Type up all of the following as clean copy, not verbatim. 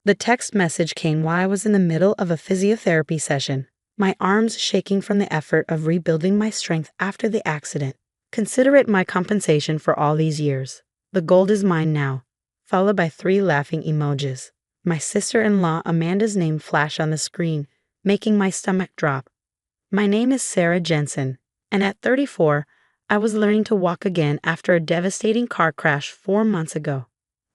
The text message came while I was in the middle of a physiotherapy session, my arms shaking from the effort of rebuilding my strength after the accident. Consider it my compensation for all these years. The gold is mine now. Followed by 3 laughing emojis. My sister-in-law Amanda's name flashed on the screen, making my stomach drop. My name is Sarah Jensen, and at 34, I was learning to walk again after a devastating car crash 4 months ago.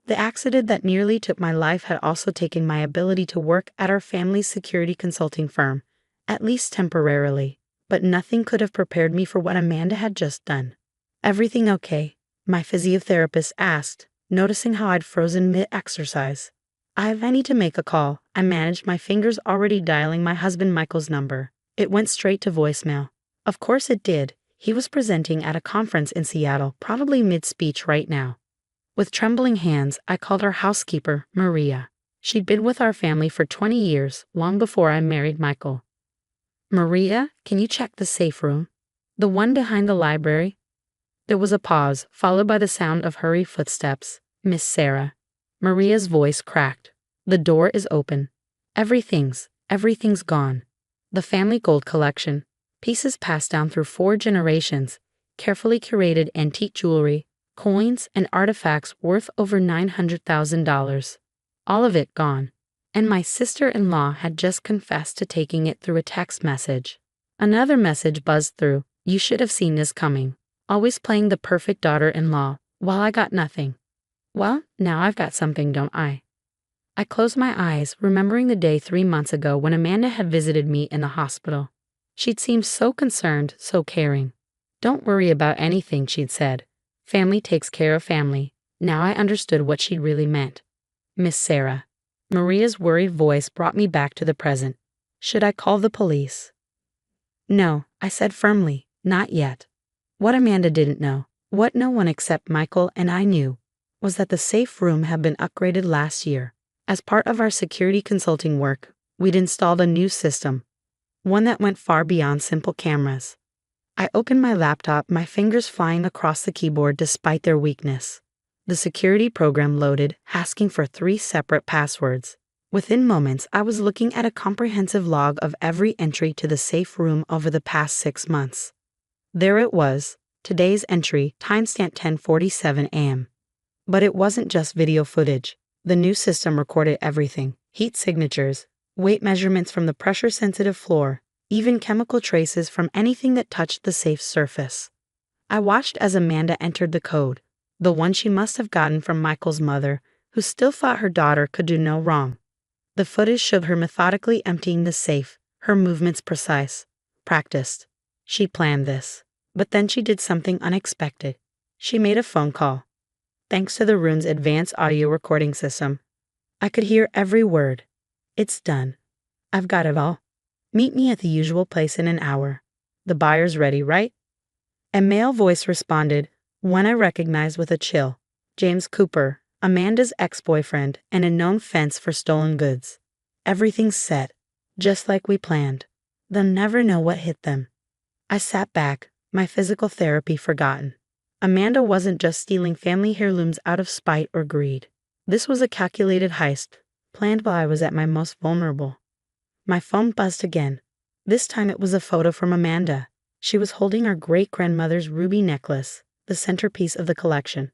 The accident that nearly took my life had also taken my ability to work at our family's security consulting firm, at least temporarily, but nothing could have prepared me for what Amanda had just done. "Everything okay?" my physiotherapist asked, noticing how I'd frozen mid-exercise. "I need to make a call." I managed, my fingers already dialing my husband Michael's number. It went straight to voicemail. Of course it did. He was presenting at a conference in Seattle, probably mid-speech right now. With trembling hands, I called our housekeeper, Maria. She'd been with our family for 20 years, long before I married Michael. "Maria, can you check the safe room? The one behind the library?" There was a pause, followed by the sound of hurried footsteps. "Miss Sarah." Maria's voice cracked. "The door is open. Everything's gone. The family gold collection. Pieces passed down through 4 generations. Carefully curated antique jewelry, coins, and artifacts worth over $900,000. All of it gone. And my sister-in-law had just confessed to taking it through a text message." Another message buzzed through. "You should have seen this coming. Always playing the perfect daughter-in-law, while I got nothing. Well, now I've got something, don't I?" I closed my eyes, remembering the day 3 months ago when Amanda had visited me in the hospital. She'd seemed so concerned, so caring. "Don't worry about anything," she'd said. "Family takes care of family." Now I understood what she'd really meant. "Miss Sarah." Maria's worried voice brought me back to the present. "Should I call the police?" "No," I said firmly, "not yet." What Amanda didn't know, what no one except Michael and I knew, was that the safe room had been upgraded last year. As part of our security consulting work, we'd installed a new system, one that went far beyond simple cameras. I opened my laptop, my fingers flying across the keyboard despite their weakness. The security program loaded, asking for 3 separate passwords. Within moments, I was looking at a comprehensive log of every entry to the safe room over the past 6 months. There it was, today's entry, timestamp 10:47 a.m. But it wasn't just video footage. The new system recorded everything: heat signatures, weight measurements from the pressure-sensitive floor, even chemical traces from anything that touched the safe surface. I watched as Amanda entered the code, the one she must have gotten from Michael's mother, who still thought her daughter could do no wrong. The footage showed her methodically emptying the safe, her movements precise, practiced. She planned this. But then she did something unexpected. She made a phone call. Thanks to the room's advanced audio recording system, I could hear every word. "It's done. I've got it all. Meet me at the usual place in an hour. The buyer's ready, right?" A male voice responded, one I recognized with a chill. James Cooper, Amanda's ex-boyfriend, and a known fence for stolen goods. "Everything's set, just like we planned. They'll never know what hit them." I sat back, my physical therapy forgotten. Amanda wasn't just stealing family heirlooms out of spite or greed. This was a calculated heist, planned while I was at my most vulnerable. My phone buzzed again. This time it was a photo from Amanda. She was holding her great-grandmother's ruby necklace, the centerpiece of the collection.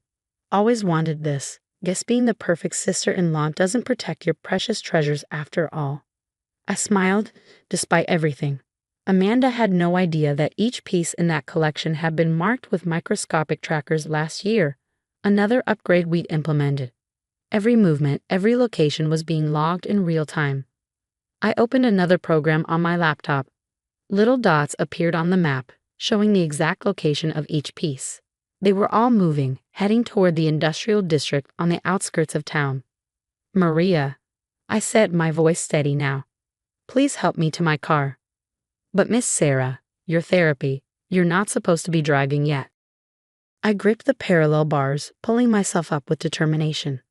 "Always wanted this. Guess being the perfect sister-in-law doesn't protect your precious treasures after all." I smiled, despite everything. Amanda had no idea that each piece in that collection had been marked with microscopic trackers last year, another upgrade we'd implemented. Every movement, every location was being logged in real time. I opened another program on my laptop. Little dots appeared on the map, showing the exact location of each piece. They were all moving, heading toward the industrial district on the outskirts of town. "Maria," I said, my voice steady now. "Please help me to my car." "But Miss Sarah, your therapy, you're not supposed to be driving yet." I gripped the parallel bars, pulling myself up with determination.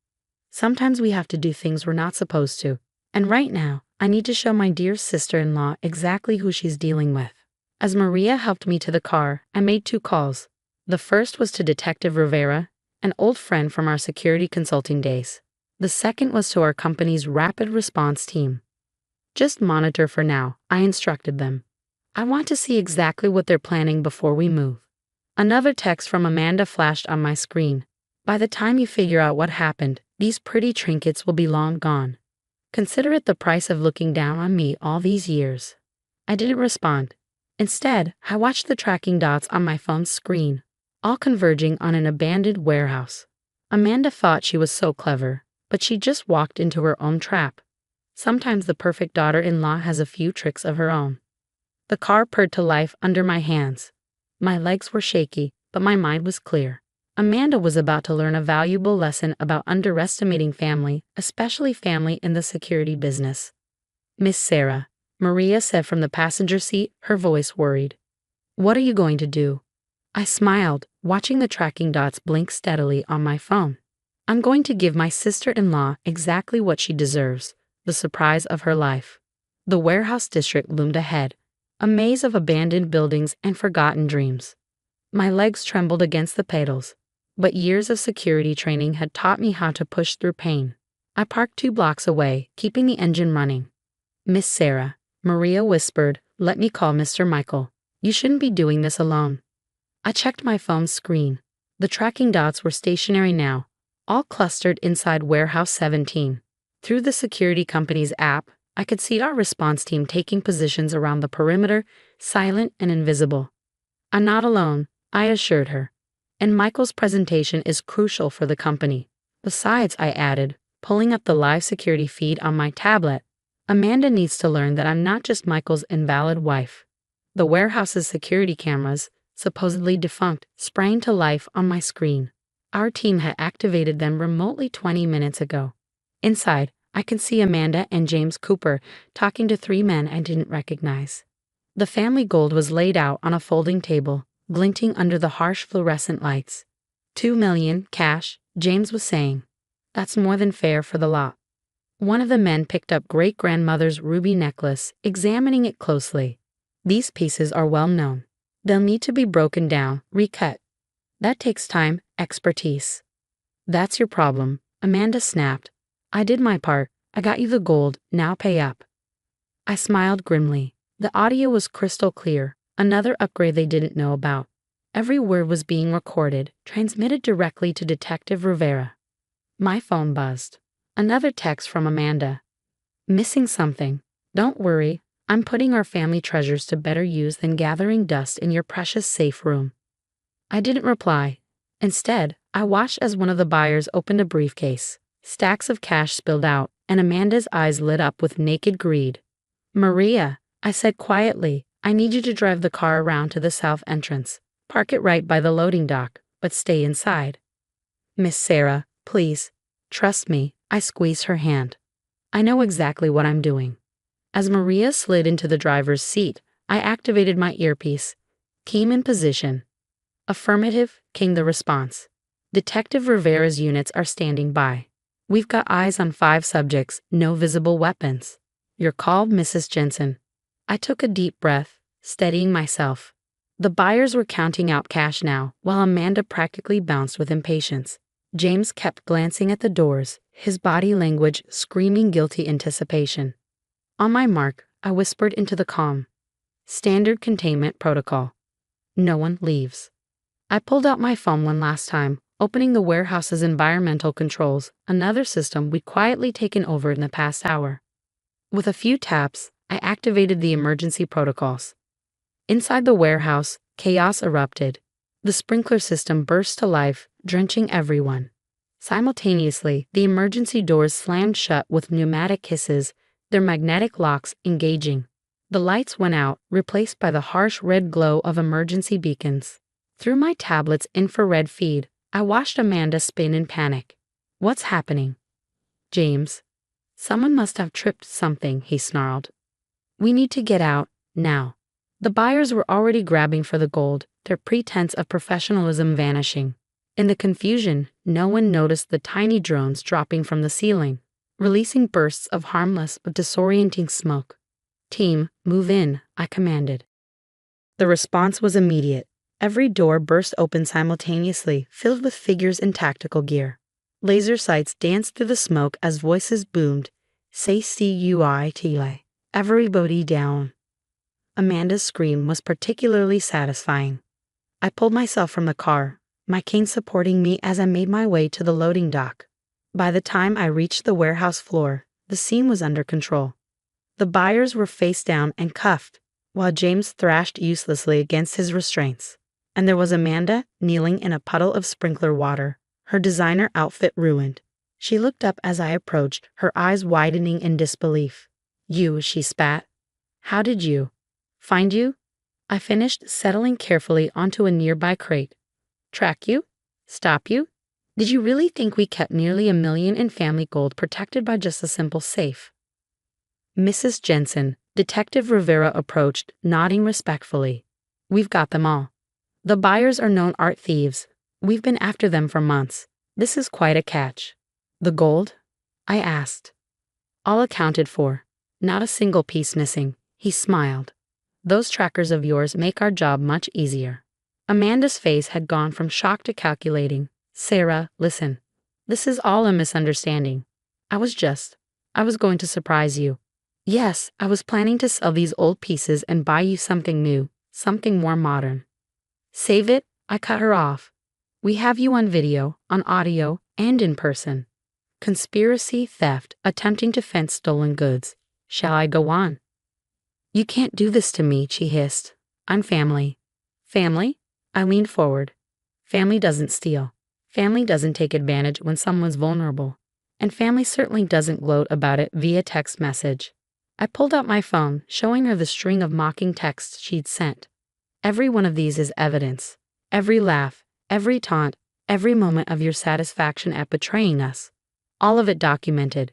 Sometimes we have to do things we're not supposed to, and right now, I need to show my dear sister-in-law exactly who she's dealing with. As Maria helped me to the car, I made 2 calls. The first was to Detective Rivera, an old friend from our security consulting days. The second was to our company's rapid response team. Just monitor for now, I instructed them. I want to see exactly what they're planning before we move. Another text from Amanda flashed on my screen. By the time you figure out what happened, these pretty trinkets will be long gone. Consider it the price of looking down on me all these years. I didn't respond. Instead, I watched the tracking dots on my phone's screen, all converging on an abandoned warehouse. Amanda thought she was so clever, but she just walked into her own trap. Sometimes the perfect daughter-in-law has a few tricks of her own. The car purred to life under my hands. My legs were shaky, but my mind was clear. Amanda was about to learn a valuable lesson about underestimating family, especially family in the security business. "Miss Sarah," Maria said from the passenger seat, her voice worried. "What are you going to do?" I smiled, watching the tracking dots blink steadily on my phone. "I'm going to give my sister-in-law exactly what she deserves, the surprise of her life." The warehouse district loomed ahead, a maze of abandoned buildings and forgotten dreams. My legs trembled against the pedals, but years of security training had taught me how to push through pain. I parked 2 blocks away, keeping the engine running. "Miss Sarah," Maria whispered, "let me call Mr. Michael. You shouldn't be doing this alone." I checked my phone's screen. The tracking dots were stationary now, all clustered inside Warehouse 17. Through the security company's app, I could see our response team taking positions around the perimeter, silent and invisible. "I'm not alone," I assured her. "And Michael's presentation is crucial for the company." "Besides," I added, pulling up the live security feed on my tablet, "Amanda needs to learn that I'm not just Michael's invalid wife." The warehouse's security cameras, supposedly defunct, sprang to life on my screen. Our team had activated them remotely 20 minutes ago. Inside, I could see Amanda and James Cooper talking to 3 men I didn't recognize. The family gold was laid out on a folding table, glinting under the harsh fluorescent lights. $2 million, cash, James was saying. "That's more than fair for the lot." One of the men picked up great-grandmother's ruby necklace, examining it closely. "These pieces are well known. They'll need to be broken down, recut. That takes time, expertise." "That's your problem," Amanda snapped. "I did my part. I got you the gold, now pay up." I smiled grimly. The audio was crystal clear, another upgrade they didn't know about. Every word was being recorded, transmitted directly to Detective Rivera. My phone buzzed. Another text from Amanda. "Missing something. Don't worry, I'm putting our family treasures to better use than gathering dust in your precious safe room." I didn't reply. Instead, I watched as one of the buyers opened a briefcase. Stacks of cash spilled out, and Amanda's eyes lit up with naked greed. "Maria," I said quietly, "I need you to drive the car around to the south entrance. Park it right by the loading dock, but stay inside." "Miss Sarah, please. Trust me," I squeezed her hand. "I know exactly what I'm doing." As Maria slid into the driver's seat, I activated my earpiece. "Came in position." "Affirmative," came the response. "Detective Rivera's units are standing by. We've got eyes on 5 subjects, no visible weapons. You're called, Mrs. Jensen." I took a deep breath, steadying myself. The buyers were counting out cash now, while Amanda practically bounced with impatience. James kept glancing at the doors, his body language screaming guilty anticipation. On my mark, I whispered into the comm. "Standard containment protocol. No one leaves." I pulled out my phone one last time, opening the warehouse's environmental controls, another system we'd quietly taken over in the past hour. With a few taps, I activated the emergency protocols. Inside the warehouse, chaos erupted. The sprinkler system burst to life, drenching everyone. Simultaneously, the emergency doors slammed shut with pneumatic hisses, their magnetic locks engaging. The lights went out, replaced by the harsh red glow of emergency beacons. Through my tablet's infrared feed, I watched Amanda spin in panic. "What's happening?" "James. Someone must have tripped something," he snarled. "We need to get out, now." The buyers were already grabbing for the gold, their pretense of professionalism vanishing. In the confusion, no one noticed the tiny drones dropping from the ceiling, releasing bursts of harmless but disorienting smoke. "Team, move in," I commanded. The response was immediate. Every door burst open simultaneously, filled with figures in tactical gear. Laser sights danced through the smoke as voices boomed. Say CUITLA. Everybody down. Amanda's scream was particularly satisfying. I pulled myself from the car, my cane supporting me as I made my way to the loading dock. By the time I reached the warehouse floor, the scene was under control. The buyers were face down and cuffed, while James thrashed uselessly against his restraints. And there was Amanda, kneeling in a puddle of sprinkler water, her designer outfit ruined. She looked up as I approached, her eyes widening in disbelief. You, she spat. How did you find you? I finished, settling carefully onto a nearby crate. Track you? Stop you? Did you really think we kept nearly $1 million in family gold protected by just a simple safe? Mrs. Jensen, Detective Rivera approached, nodding respectfully. We've got them all. The buyers are known art thieves. We've been after them for months. This is quite a catch. The gold? I asked. All accounted for. Not a single piece missing. He smiled. Those trackers of yours make our job much easier. Amanda's face had gone from shock to calculating. Sarah, listen. This is all a misunderstanding. I was going to surprise you. Yes, I was planning to sell these old pieces and buy you something new, something more modern. Save it, I cut her off. We have you on video, on audio, and in person. Conspiracy, theft, attempting to fence stolen goods. Shall I go on? You can't do this to me, she hissed. I'm family. Family? I leaned forward. Family doesn't steal. Family doesn't take advantage when someone's vulnerable. And family certainly doesn't gloat about it via text message. I pulled out my phone, showing her the string of mocking texts she'd sent. Every one of these is evidence. Every laugh, every taunt, every moment of your satisfaction at betraying us. All of it documented.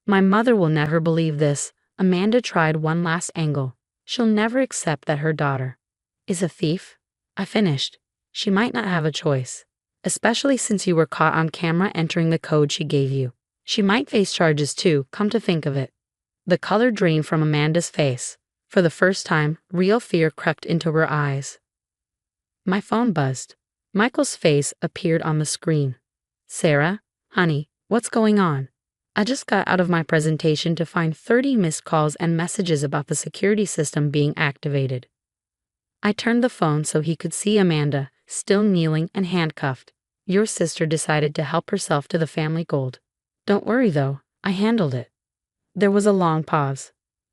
My mother will never believe this. Amanda tried one last angle. She'll never accept that her daughter is a thief. I finished. She might not have a choice. Especially since you were caught on camera entering the code she gave you. She might face charges too, come to think of it. The color drained from Amanda's face. For the first time, real fear crept into her eyes. My phone buzzed. Michael's face appeared on the screen. Sarah, honey, what's going on? I just got out of my presentation to find 30 missed calls and messages about the security system being activated. I turned the phone so he could see Amanda, still kneeling and handcuffed. Your sister decided to help herself to the family gold. Don't worry though, I handled it. There was a long pause.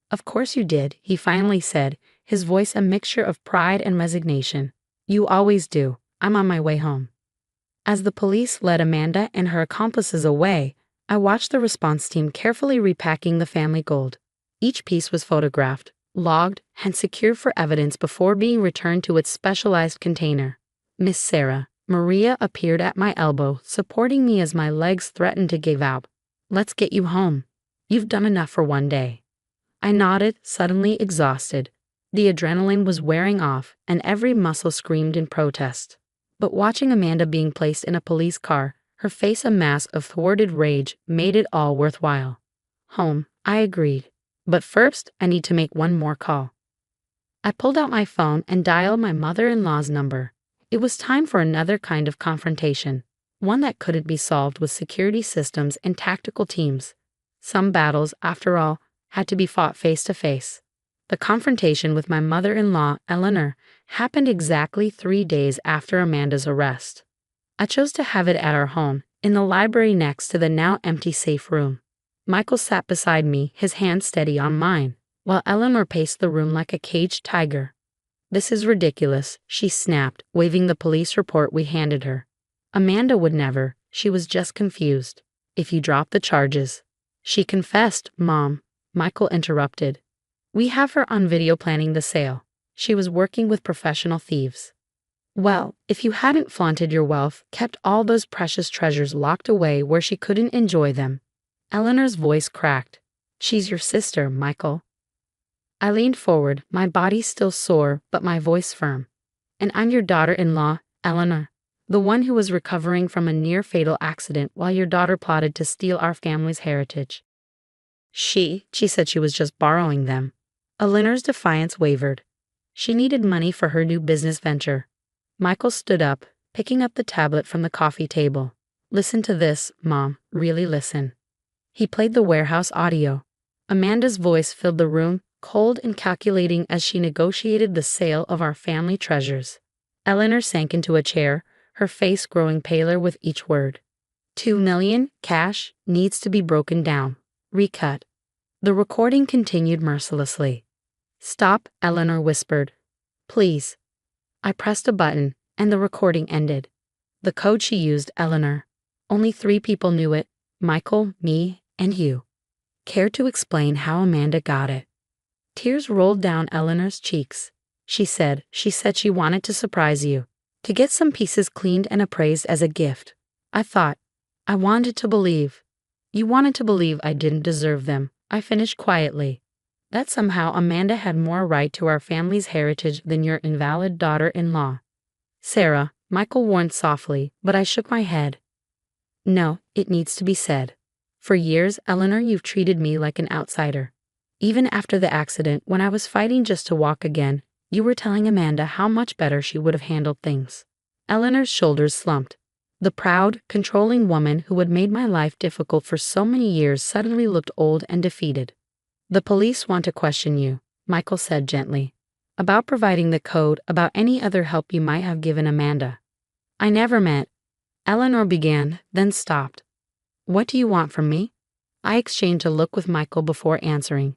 Of course you did, he finally said, his voice a mixture of pride and resignation. You always do. I'm on my way home. As the police led Amanda and her accomplices away, I watched the response team carefully repacking the family gold. Each piece was photographed, logged, and secured for evidence before being returned to its specialized container. Miss Sarah, Maria appeared at my elbow, supporting me as my legs threatened to give out. Let's get you home. You've done enough for one day. I nodded, suddenly exhausted. The adrenaline was wearing off, and every muscle screamed in protest. But watching Amanda being placed in a police car, her face a mask of thwarted rage, made it all worthwhile. Home, I agreed. But first, I need to make one more call. I pulled out my phone and dialed my mother-in-law's number. It was time for another kind of confrontation, one that couldn't be solved with security systems and tactical teams. Some battles, after all, had to be fought face to face. The confrontation with my mother-in-law, Eleanor, happened exactly 3 days after Amanda's arrest. I chose to have it at our home, in the library next to the now empty safe room. Michael sat beside me, his hand steady on mine, while Eleanor paced the room like a caged tiger. This is ridiculous, she snapped, waving the police report we handed her. Amanda would never, she was just confused. If you drop the charges. She confessed, Mom, Michael interrupted. We have her on video planning the sale. She was working with professional thieves. Well, if you hadn't flaunted your wealth, kept all those precious treasures locked away where she couldn't enjoy them. Eleanor's voice cracked. She's your sister, Michael. I leaned forward, my body still sore, but my voice firm. And I'm your daughter-in-law, Eleanor, the one who was recovering from a near-fatal accident while your daughter plotted to steal our family's heritage. She said she was just borrowing them. Eleanor's defiance wavered. She needed money for her new business venture. Michael stood up, picking up the tablet from the coffee table. Listen to this, Mom, really listen. He played the warehouse audio. Amanda's voice filled the room, cold and calculating as she negotiated the sale of our family treasures. Eleanor sank into a chair, her face growing paler with each word. 2 million, cash, needs to be broken down. Recut. The recording continued mercilessly. Stop, Eleanor whispered. Please. I pressed a button, and the recording ended. The code she used, Eleanor. Only 3 people knew it, Michael, me, and you. Care to explain how Amanda got it? Tears rolled down Eleanor's cheeks. She said she wanted to surprise you, to get some pieces cleaned and appraised as a gift. I wanted to believe. You wanted to believe I didn't deserve them, I finished quietly. That somehow Amanda had more right to our family's heritage than your invalid daughter-in-law. Sarah, Michael warned softly, but I shook my head. No, it needs to be said. For years, Eleanor, you've treated me like an outsider. Even after the accident, when I was fighting just to walk again, you were telling Amanda how much better she would have handled things. Eleanor's shoulders slumped. The proud, controlling woman who had made my life difficult for so many years suddenly looked old and defeated. The police want to question you, Michael said gently. About providing the code, about any other help you might have given Amanda. I never meant. Eleanor began, then stopped. What do you want from me? I exchanged a look with Michael before answering.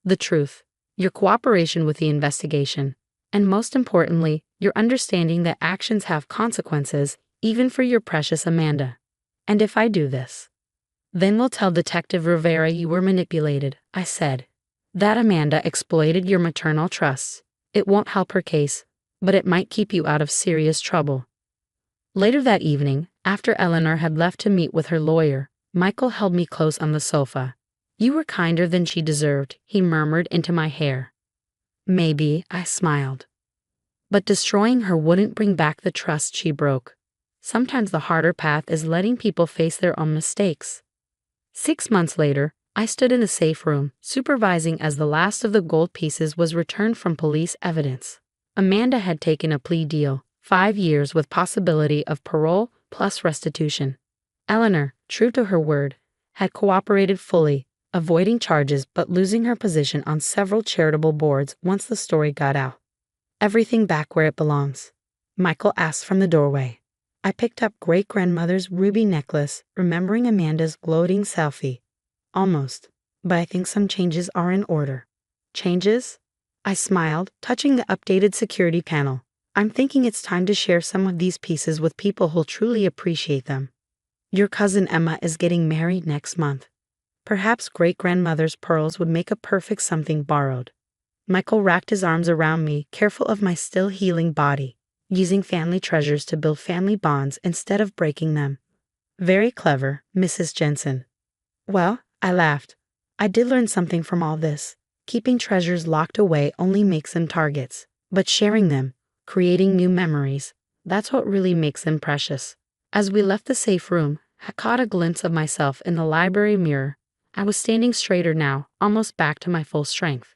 The truth, your cooperation with the investigation, and most importantly, your understanding that actions have consequences, even for your precious Amanda. And if I do this, then we'll tell Detective Rivera you were manipulated, I said. That Amanda exploited your maternal trusts. It won't help her case, but it might keep you out of serious trouble. Later that evening, after Eleanor had left to meet with her lawyer, Michael held me close on the sofa. You were kinder than she deserved, he murmured into my hair. Maybe, I smiled. But destroying her wouldn't bring back the trust she broke. Sometimes the harder path is letting people face their own mistakes. 6 months later, I stood in the safe room, supervising as the last of the gold pieces was returned from police evidence. Amanda had taken a plea deal, 5 years with possibility of parole plus restitution. Eleanor, true to her word, had cooperated fully, avoiding charges but losing her position on several charitable boards once the story got out. Everything back where it belongs, Michael asked from the doorway. I picked up great-grandmother's ruby necklace, remembering Amanda's gloating selfie. Almost, but I think some changes are in order. Changes? I smiled, touching the updated security panel. I'm thinking it's time to share some of these pieces with people who'll truly appreciate them. Your cousin Emma is getting married next month. Perhaps great-grandmother's pearls would make a perfect something borrowed. Michael wrapped his arms around me, careful of my still healing body, using family treasures to build family bonds instead of breaking them. Very clever, Mrs. Jensen. Well, I laughed. I did learn something from all this. Keeping treasures locked away only makes them targets, but sharing them, creating new memories, that's what really makes them precious. As we left the safe room, I caught a glimpse of myself in the library mirror. I was standing straighter now, almost back to my full strength.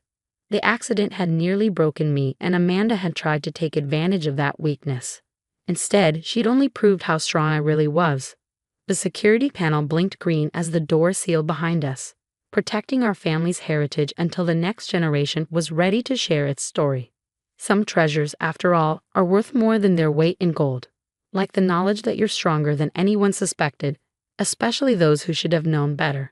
The accident had nearly broken me, and Amanda had tried to take advantage of that weakness. Instead, she'd only proved how strong I really was. The security panel blinked green as the door sealed behind us, protecting our family's heritage until the next generation was ready to share its story. Some treasures, after all, are worth more than their weight in gold. Like the knowledge that you're stronger than anyone suspected, especially those who should have known better.